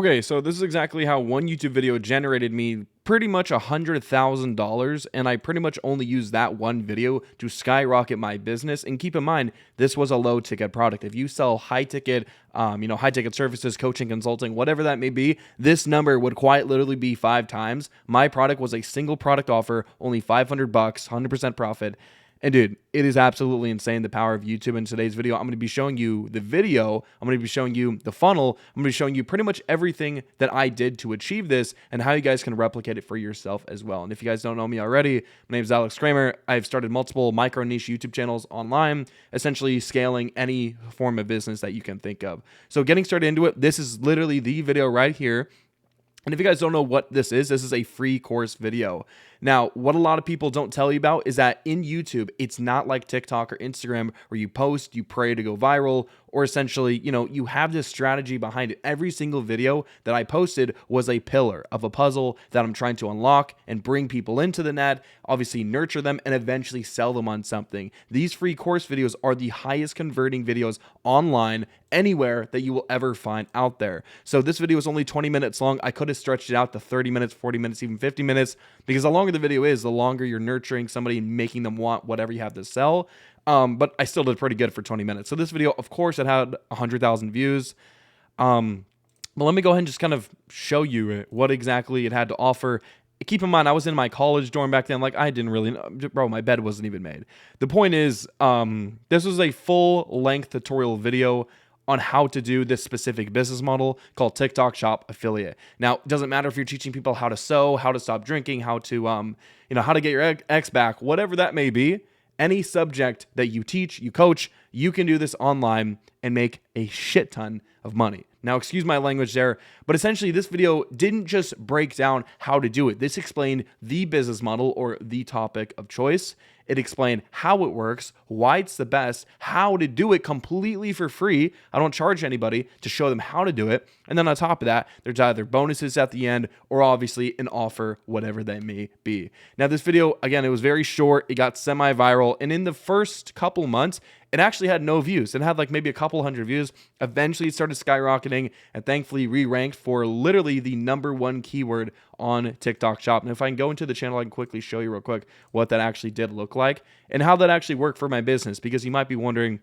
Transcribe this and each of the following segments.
Okay, so this is exactly how one YouTube video generated me pretty much $100,000, and I pretty much only used that one video to skyrocket my business. And keep in mind, this was a low ticket product. If you sell high ticket, high ticket services, coaching, consulting, whatever that may be, this number would quite literally be 5 times. My product was a single product offer, only $500, 100% profit. And dude, it is absolutely insane, the power of YouTube. In today's video, I'm going to be showing you the video. I'm going to be showing you the funnel. I'm going to be showing you pretty much everything that I did to achieve this and how you guys can replicate it for yourself as well. And if you guys don't know me already, my name is Alex Kramer. I've started multiple micro niche YouTube channels online, essentially scaling any form of business that you can think of. So getting started into it, this is literally the video right here. And if you guys don't know what this is a free course video. Now, what a lot of people don't tell you about is that in YouTube, it's not like TikTok or Instagram where you post, you pray to go viral, or essentially, you have this strategy behind it. Every single video that I posted was a pillar of a puzzle that I'm trying to unlock and bring people into the net, obviously nurture them, and eventually sell them on something. These free course videos are the highest converting videos online anywhere that you will ever find out there. So this video is only 20 minutes long. I could have stretched it out to 30 minutes, 40 minutes, even 50 minutes, because the longer the video is, the longer you're nurturing somebody and making them want whatever you have to sell. But I still did pretty good for 20 minutes. So this video, of course, it had 100,000 views. But let me go ahead and just kind of show you what exactly it had to offer. Keep in mind, I was in my college dorm back then. Like, I didn't really know. Bro, my bed wasn't even made. The point is, this was a full-length tutorial video on how to do this specific business model called TikTok Shop Affiliate. Now, it doesn't matter if you're teaching people how to sew, how to stop drinking, how to, how to get your ex back, whatever that may be. Any subject that you teach, you coach, you can do this online and make a shit ton of money. Now, excuse my language there, but essentially this video didn't just break down how to do it. This explained the business model or the topic of choice. It explained how it works, why it's the best, how to do it completely for free. I don't charge anybody to show them how to do it. And then on top of that, there's either bonuses at the end or obviously an offer, whatever they may be. Now, this video, again, it was very short. It got semi-viral. And in the first couple months, it actually had no views. It had like maybe a couple hundred views. Eventually, it started skyrocketing and thankfully re-ranked for literally the #1 keyword on TikTok Shop. And if I can go into the channel, I can quickly show you real quick what that actually did look like and how that actually worked for my business. Because you might be wondering,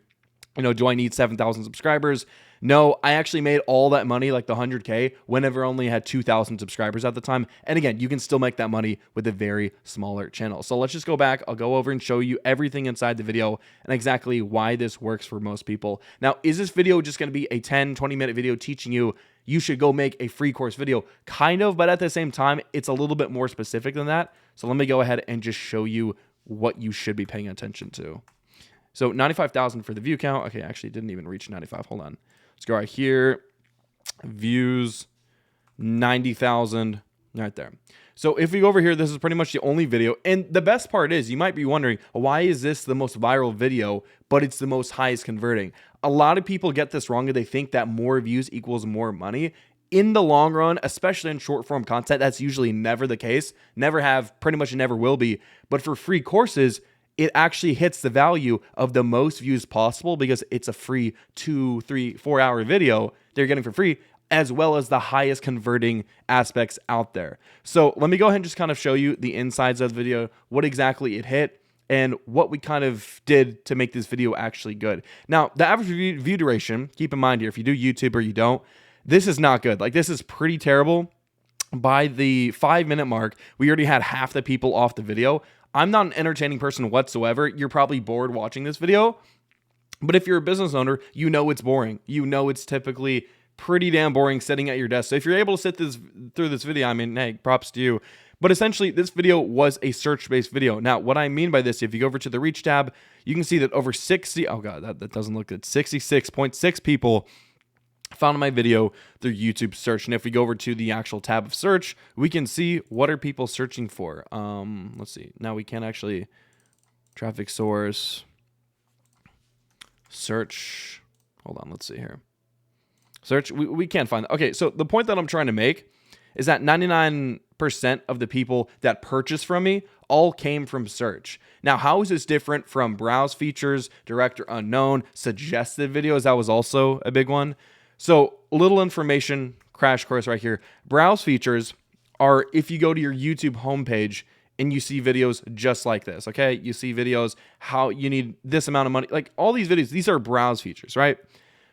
do I need 7,000 subscribers? No, I actually made all that money, like the 100K, whenever I only had 2,000 subscribers at the time. And again, you can still make that money with a very smaller channel. So let's just go back. I'll go over and show you everything inside the video and exactly why this works for most people. Now, is this video just going to be a 10, 20-minute video teaching you should go make a free course video? Kind of, but at the same time, it's a little bit more specific than that. So let me go ahead and just show you what you should be paying attention to. So 95,000 for the view count. Okay, actually didn't even reach 95. Hold on. Let's go right here. Views, 90,000 right there. So if we go over here, this is pretty much the only video. And the best part is, you might be wondering, why is this the most viral video, but it's the most highest converting? A lot of people get this wrong. They think that more views equals more money. In the long run, especially in short form content, that's usually never the case. Never have, pretty much never will be. But for free courses, it actually hits the value of the most views possible because it's a free 2, 3, 4 hour video they're getting for free, as well as the highest converting aspects out there. So let me go ahead and just kind of show you the insides of the video, what exactly it hit, and what we kind of did to make this video actually good. Now, the average view duration, keep in mind here, if you do YouTube or you don't, this is not good. Like, this is pretty terrible. By the 5-minute mark, we already had half the people off the video. I'm not an entertaining person whatsoever. You're probably bored watching this video. But if you're a business owner, you know it's boring. You know it's typically pretty damn boring sitting at your desk. So if you're able to sit through this video, I mean, hey, props to you. But essentially, this video was a search-based video. Now, what I mean by this, if you go over to the Reach tab, you can see that over 60, oh God, that doesn't look good, 66.6 people found my video through YouTube search. And if we go over to the actual tab of search, we can see what are people searching for. Let's see. Now we can actually traffic source, search. Hold on, let's see here. Search, we can't find that. Okay, so the point that I'm trying to make is that 99% of the people that purchase from me all came from search. Now, how is this different from browse features, direct or unknown, suggested videos? That was also a big one. So little information, crash course right here. Browse features are if you go to your YouTube homepage and you see videos just like this, okay? You see videos, how you need this amount of money, like all these videos, these are browse features, right?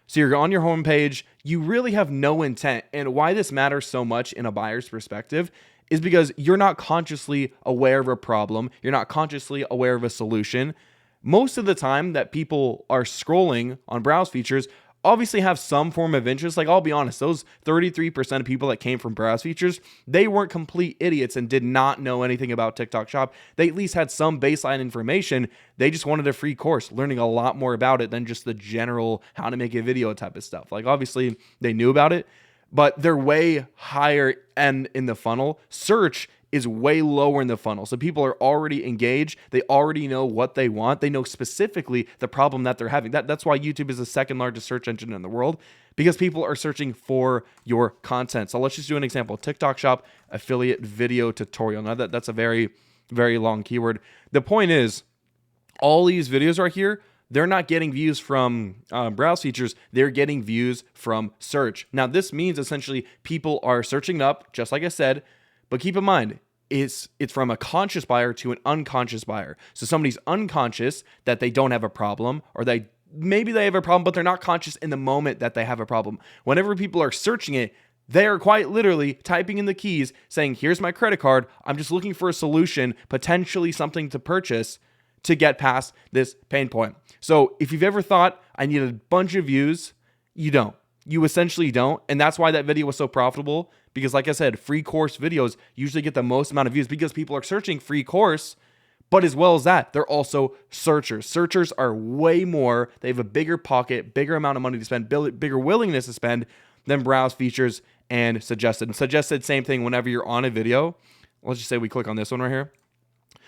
So you're on your homepage, you really have no intent. And why this matters so much in a buyer's perspective is because you're not consciously aware of a problem. You're not consciously aware of a solution. Most of the time that people are scrolling on browse features obviously have some form of interest. Like, I'll be honest, those 33% of people that came from browse features, they weren't complete idiots and did not know anything about TikTok Shop. They at least had some baseline information. They just wanted a free course, learning a lot more about it than just the general how to make a video type of stuff. Like, obviously they knew about it, but they're way higher end in the funnel. Search is way lower in the funnel. So people are already engaged. They already know what they want. They know specifically the problem that they're having. That's why YouTube is the second largest search engine in the world, because people are searching for your content. So let's just do an example. TikTok Shop affiliate video tutorial. Now that's a very, very long keyword. The point is, all these videos right here, they're not getting views from browse features. They're getting views from search. Now, this means essentially people are searching up, just like I said, but keep in mind, it's from a conscious buyer to an unconscious buyer. So somebody's unconscious that they don't have a problem, or maybe they have a problem, but they're not conscious in the moment that they have a problem. Whenever people are searching it, they are quite literally typing in the keys saying, here's my credit card. I'm just looking for a solution, potentially something to purchase to get past this pain point. So if you've ever thought, I need a bunch of views, you don't. You essentially don't. And that's why that video was so profitable. Because like I said, free course videos usually get the most amount of views because people are searching free course. But as well as that, they're also searchers. Searchers are way more. They have a bigger pocket, bigger amount of money to spend, bigger willingness to spend than browse features and suggested. And suggested, same thing whenever you're on a video. Let's just say we click on this one right here.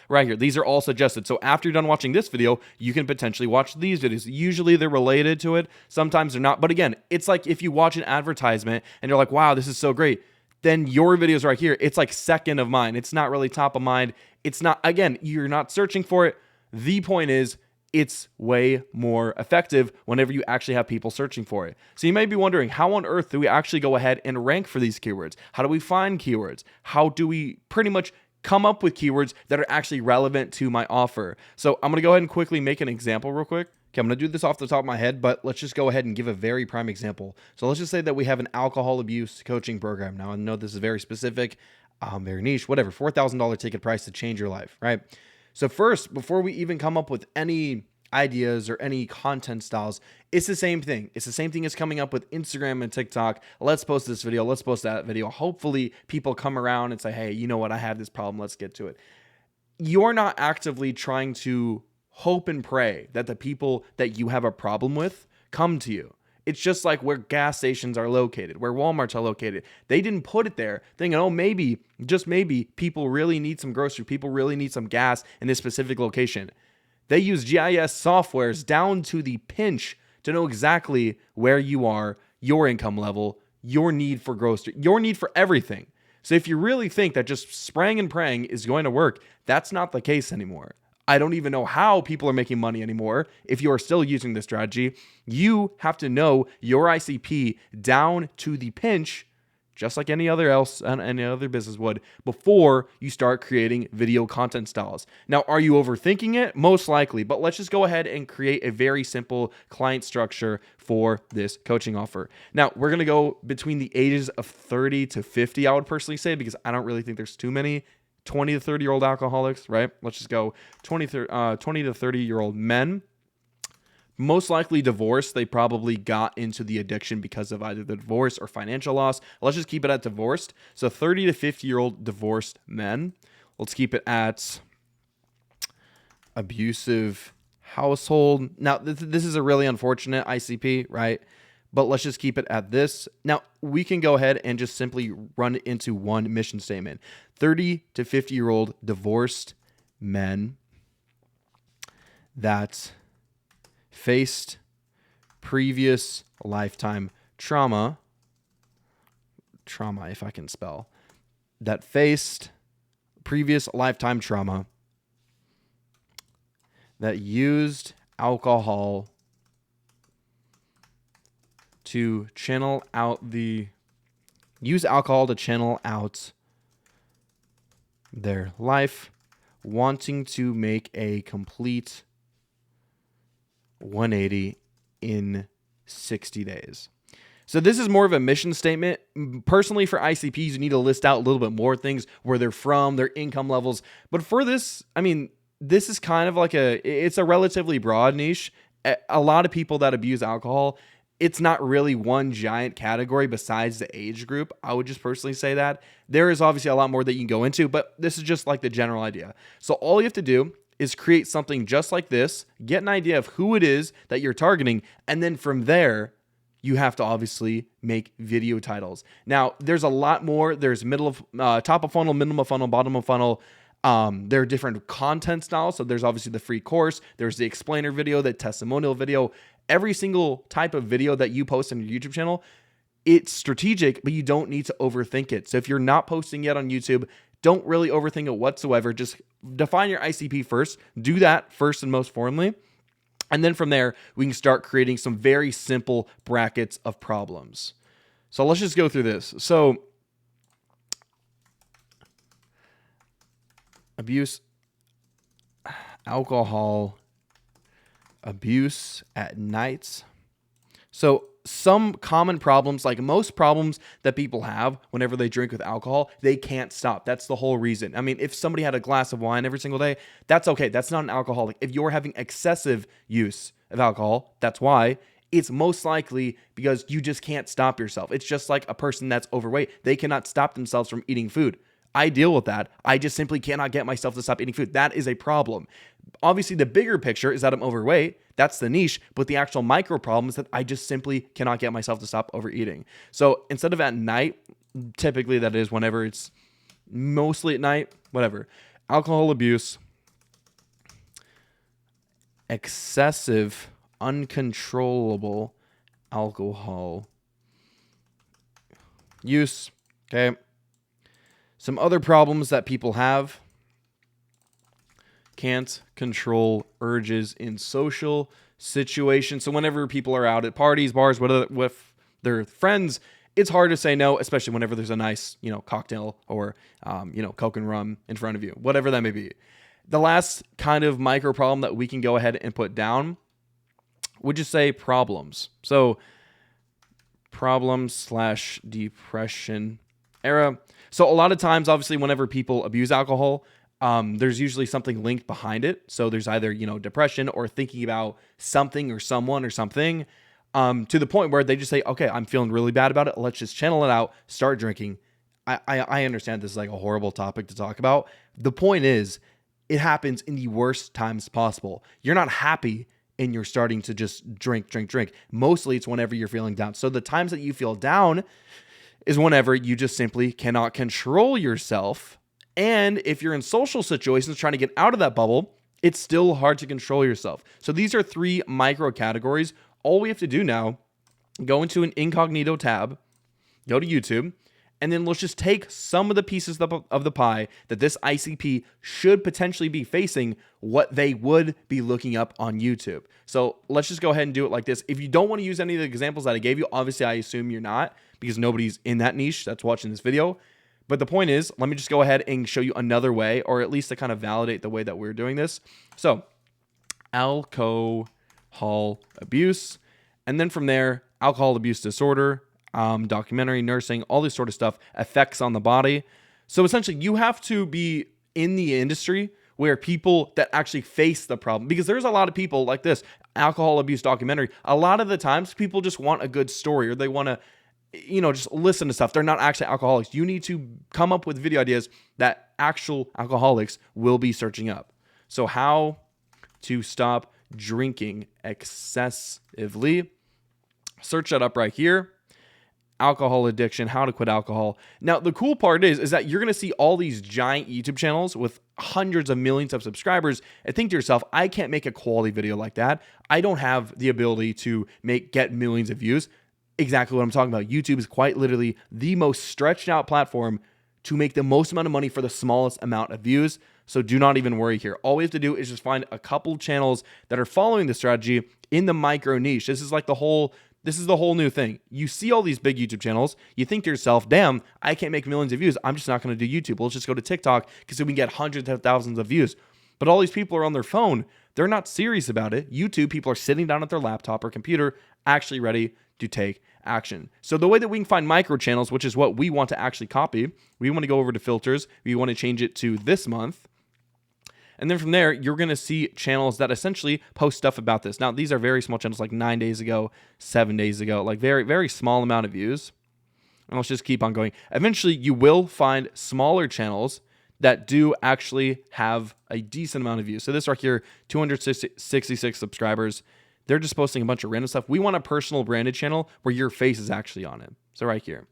Right here, these are all suggested. So after you're done watching this video, you can potentially watch these videos. Usually they're related to it. Sometimes they're not. But again, it's like if you watch an advertisement and you're like, wow, this is so great. Then your videos right here, it's like second of mind. It's not really top of mind. It's not, again, you're not searching for it. The point is, it's way more effective whenever you actually have people searching for it. So you may be wondering, how on earth do we actually go ahead and rank for these keywords? How do we find keywords? How do we pretty much come up with keywords that are actually relevant to my offer? So I'm going to go ahead and quickly make an example real quick. Okay, I'm going to do this off the top of my head, but let's just go ahead and give a very prime example. So let's just say that we have an alcohol abuse coaching program. Now, I know this is very specific, very niche, whatever, $4,000 ticket price to change your life, right? So first, before we even come up with any ideas or any content styles, it's the same thing. It's the same thing as coming up with Instagram and TikTok. Let's post this video. Let's post that video. Hopefully people come around and say, hey, you know what? I have this problem. Let's get to it. You're not actively trying to hope and pray that the people that you have a problem with come to you. It's just like where gas stations are located, where Walmarts are located. They didn't put it there thinking, oh, maybe, just maybe, people really need some groceries. People really need some gas in this specific location. They use GIS softwares down to the pinch to know exactly where you are, your income level, your need for grocery, your need for everything. So if you really think that just spraying and praying is going to work, that's not the case anymore. I don't even know how people are making money anymore. If you are still using this strategy, you have to know your ICP down to the pinch, just like any other business would, before you start creating video content styles. Now, are you overthinking it? Most likely, but let's just go ahead and create a very simple client structure for this coaching offer. Now, we're going to go between the ages of 30 to 50, I would personally say, because I don't really think there's too many 20 to 30-year-old alcoholics, right? Let's just go 20 to 30-year-old men. Most likely divorced. They probably got into the addiction because of either the divorce or financial loss. Let's just keep it at divorced. So 30 to 50-year-old divorced men. Let's keep it at abusive household. Now, this is a really unfortunate ICP, right? But let's just keep it at this. Now, we can go ahead and just simply run it into one mission statement. 30 to 50-year-old divorced men that faced previous lifetime trauma, if I can spell, that faced previous lifetime trauma, that used alcohol to channel out the use alcohol to channel out their life, wanting to make a complete 180 in 60 days. So this is more of a mission statement. Personally, for ICPs, you need to list out a little bit more things, where they're from, their income levels. But for this, I mean, this is kind of like it's a relatively broad niche. A lot of people that abuse alcohol, it's not really one giant category besides the age group. I would just personally say that. There is obviously a lot more that you can go into, but this is just like the general idea. So all you have to do is create something just like this, get an idea of who it is that you're targeting, and then from there, you have to obviously make video titles. Now, there's a lot more. There's top of funnel, middle of funnel, bottom of funnel. There are different content styles. So there's obviously the free course. There's the explainer video, the testimonial video. Every single type of video that you post on your YouTube channel, it's strategic, but you don't need to overthink it. So if you're not posting yet on YouTube, don't really overthink it whatsoever. Just define your ICP first. Do that first and most formally. And then from there, we can start creating some very simple brackets of problems. So let's just go through this. So abuse, alcohol, abuse at night. So some common problems, like most problems that people have whenever they drink with alcohol, they can't stop. That's the whole reason. I mean, if somebody had a glass of wine every single day, that's okay. That's not an alcoholic. If you're having excessive use of alcohol, that's why. It's most likely because you just can't stop yourself. It's just like a person that's overweight. They cannot stop themselves from eating food. I deal with that. I just simply cannot get myself to stop eating food. That is a problem. Obviously, the bigger picture is that I'm overweight. That's the niche. But the actual micro problem is that I just simply cannot get myself to stop overeating. So instead of at night, typically that is whenever it's mostly at night, whatever. Alcohol abuse, excessive, uncontrollable alcohol use. Okay. Some other problems that people have: can't control urges in social situations. So whenever people are out at parties, bars, with their friends, it's hard to say no, especially whenever there's a nice, cocktail or, Coke and rum in front of you, whatever that may be. The last kind of micro problem that we can go ahead and put down would just say problems. So problems/depression era. So a lot of times, obviously, whenever people abuse alcohol, there's usually something linked behind it. So there's either, depression or thinking about something or someone or something, to the point where they just say, okay, I'm feeling really bad about it. Let's just channel it out, start drinking. I understand this is like a horrible topic to talk about. The point is, it happens in the worst times possible. You're not happy and you're starting to just drink. Mostly it's whenever you're feeling down. So the times that you feel down is whenever you just simply cannot control yourself. And if you're in social situations trying to get out of that bubble, it's still hard to control yourself. So these are 3 micro categories. All we have to do now, go into an incognito tab, go to YouTube, and then let's just take some of the pieces of the pie that this ICP should potentially be facing, what they would be looking up on YouTube. So let's just go ahead and do it like this. If you don't want to use any of the examples that I gave you, obviously I assume you're not, because nobody's in that niche that's watching this video. But the point is, let me just go ahead and show you another way, or at least to kind of validate the way that we're doing this. So alcohol abuse, and then from there, alcohol abuse disorder, documentary, nursing, all this sort of stuff, effects on the body. So essentially, you have to be in the industry where people that actually face the problem, because there's a lot of people like this, alcohol abuse documentary. A lot of the times, people just want a good story, or they want to, just listen to stuff. They're not actually alcoholics. You need to come up with video ideas that actual alcoholics will be searching up. So how to stop drinking excessively. Search that up right here. Alcohol addiction, how to quit alcohol. Now, the cool part is that you're going to see all these giant YouTube channels with hundreds of millions of subscribers and think to yourself, I can't make a quality video like that. I don't have the ability to get millions of views. Exactly what I'm talking about. YouTube is quite literally the most stretched out platform to make the most amount of money for the smallest amount of views. So do not even worry here. All we have to do is just find a couple channels that are following the strategy in the micro niche. This is like the whole This is the whole new thing. You see all these big YouTube channels. You think to yourself, damn, I can't make millions of views. I'm just not going to do YouTube. Let's just go to TikTok because we can get hundreds of thousands of views. But all these people are on their phone. They're not serious about it. YouTube, people are sitting down at their laptop or computer, actually ready to take action. So the way that we can find micro channels, which is what we want to actually copy, we want to go over to filters. We want to change it to this month. And then from there, you're going to see channels that essentially post stuff about this. Now, these are very small channels, like 9 days ago, 7 days ago, like very, very small amount of views. And let's just keep on going. Eventually, you will find smaller channels that do actually have a decent amount of views. So this right here, 266 subscribers. They're just posting a bunch of random stuff. We want a personal branded channel where your face is actually on it. So right here.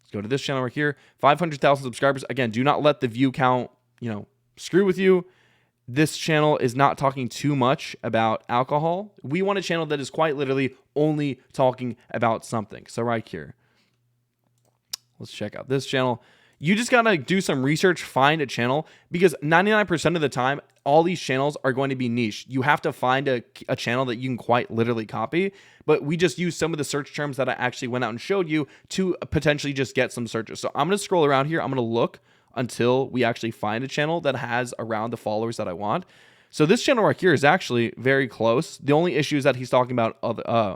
Let's go to this channel right here. 500,000 subscribers. Again, do not let the view count, screw with you. This channel is not talking too much about alcohol. We want a channel that is quite literally only talking about something. So right here. Let's check out this channel. You just got to do some research, find a channel, because 99% of the time, all these channels are going to be niche. You have to find a channel that you can quite literally copy, but we just use some of the search terms that I actually went out and showed you to potentially just get some searches. So I'm going to scroll around here. I'm going to look until we actually find a channel that has around the followers that I want. So this channel right here is actually very close. The only issue is that he's talking about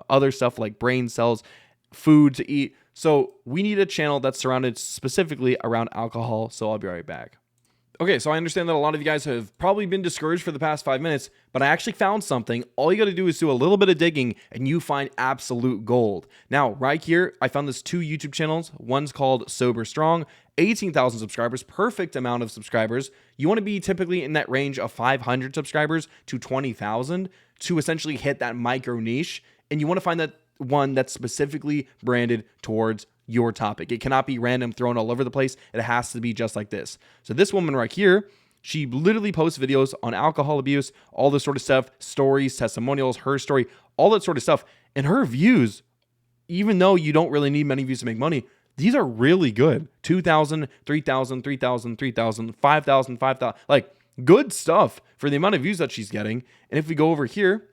other stuff like brain cells, food to eat. So we need a channel that's surrounded specifically around alcohol. So I'll be right back. Okay, so I understand that a lot of you guys have probably been discouraged for the past 5 minutes, but I actually found something. All you got to do is do a little bit of digging and you find absolute gold. Now, right here, I found this 2 YouTube channels. One's called Sober Strong, 18,000 subscribers, perfect amount of subscribers. You want to be typically in that range of 500 subscribers to 20,000 to essentially hit that micro niche. And you want to find that one that's specifically branded towards your topic. It cannot be random, thrown all over the place. It has to be just like this. So this woman right here, she literally posts videos on alcohol abuse, all this sort of stuff, stories, testimonials, her story, all that sort of stuff. And her views, even though you don't really need many views to make money, these are really good. 2,000, 3,000, 3,000, 3,000, 5,000, 5,000, like good stuff for the amount of views that she's getting. And if we go over here,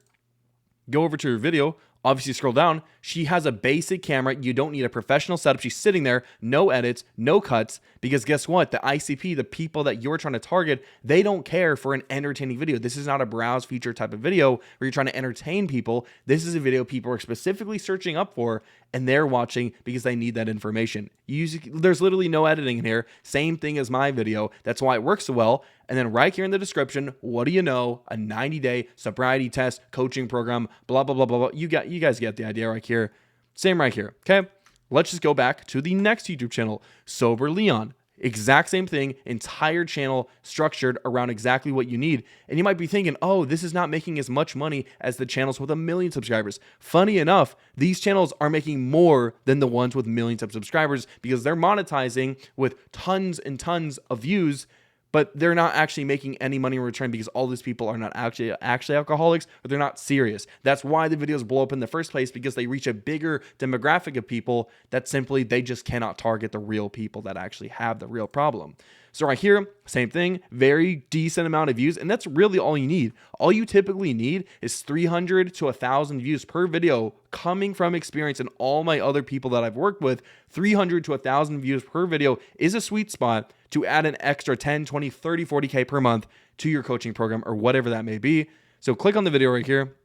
go over to her video, obviously scroll down, she has a basic camera. You don't need a professional setup. She's sitting there, no edits, no cuts, because guess what? The ICP, the people that you're trying to target, they don't care for an entertaining video. This is not a browse feature type of video where you're trying to entertain people. This is a video people are specifically searching up for, and they're watching because they need that information. There's literally no editing in here. Same thing as my video. That's why it works so well. And then right here in the description, what do you know? A 90-day sobriety test, coaching program, blah, blah, blah, blah, blah. You guys get the idea right here. Same right here, okay? Let's just go back to the next YouTube channel, Sober Leon. Exact same thing, entire channel structured around exactly what you need. And you might be thinking, oh, this is not making as much money as the channels with 1 million subscribers. Funny enough, these channels are making more than the ones with millions of subscribers because they're monetizing with tons and tons of views, but they're not actually making any money in return because all these people are not actually alcoholics, or they're not serious. That's why the videos blow up in the first place, because they reach a bigger demographic of people that simply they just cannot target the real people that actually have the real problem. So right here, same thing, very decent amount of views, and that's really all you need. All you typically need is 300 to 1,000 views per video coming from experience, and all my other people that I've worked with, 300 to 1,000 views per video is a sweet spot to add an extra 10, 20, 30, 40K per month to your coaching program or whatever that may be. So click on the video right here,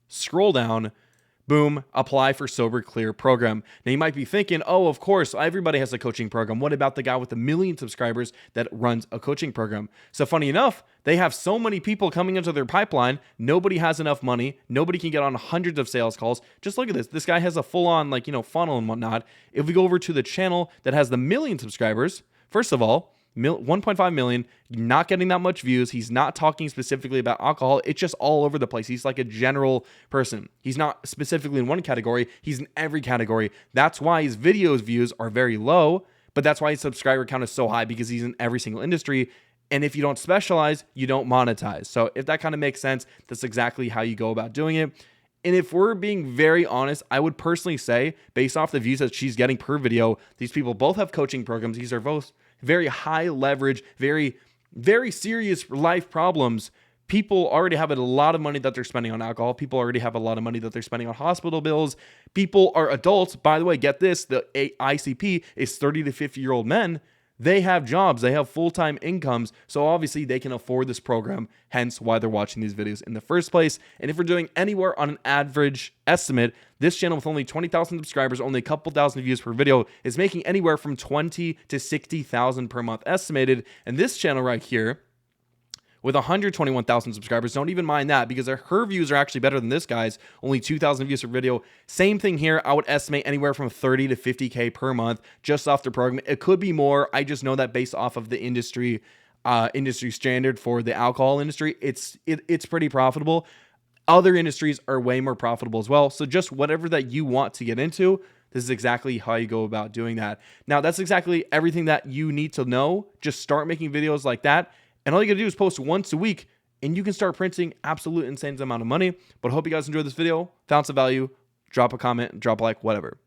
scroll down, boom, apply for Sober Clear program. Now you might be thinking, oh, of course, everybody has a coaching program. What about the guy with 1 million subscribers that runs a coaching program? So funny enough, they have so many people coming into their pipeline. Nobody has enough money. Nobody can get on hundreds of sales calls. Just look at this. This guy has a full-on funnel and whatnot. If we go over to the channel that has the 1 million subscribers, first of all, 1.5 million, not getting that much views. He's not talking specifically about alcohol. It's just all over the place. He's like a general person. He's not specifically in one category. He's in every category. That's why his videos views are very low, but that's why his subscriber count is so high, because he's in every single industry. And if you don't specialize, you don't monetize. So if that kind of makes sense, that's exactly how you go about doing it. And if we're being very honest, I would personally say, based off the views that she's getting per video, these people both have coaching programs. These are both very high leverage, very, very serious life problems. people already have a lot of money that they're spending on alcohol. People already have a lot of money that they're spending on hospital bills. People are adults. By the way, get this, the ICP is 30 to 50-year-old men. They have jobs. They have full-time incomes. So obviously they can afford this program, hence why they're watching these videos in the first place. And if we're doing anywhere on an average estimate, this channel with only 20,000 subscribers, only a couple thousand views per video, is making anywhere from 20 to 60,000 per month estimated. And this channel right here, with 121,000 subscribers, don't even mind that, because her views are actually better than this guy's, only 2,000 views per video. Same thing here. I would estimate anywhere from 30 to 50K per month just off the program. It could be more. I just know that based off of the industry standard for the alcohol industry, it's pretty profitable. Other industries are way more profitable as well. So just whatever that you want to get into, this is exactly how you go about doing that. Now, that's exactly everything that you need to know. Just start making videos like that. And all you gotta do is post once a week, and you can start printing absolute insane amount of money. But I hope you guys enjoyed this video, found some value. Drop a comment, drop a like, whatever.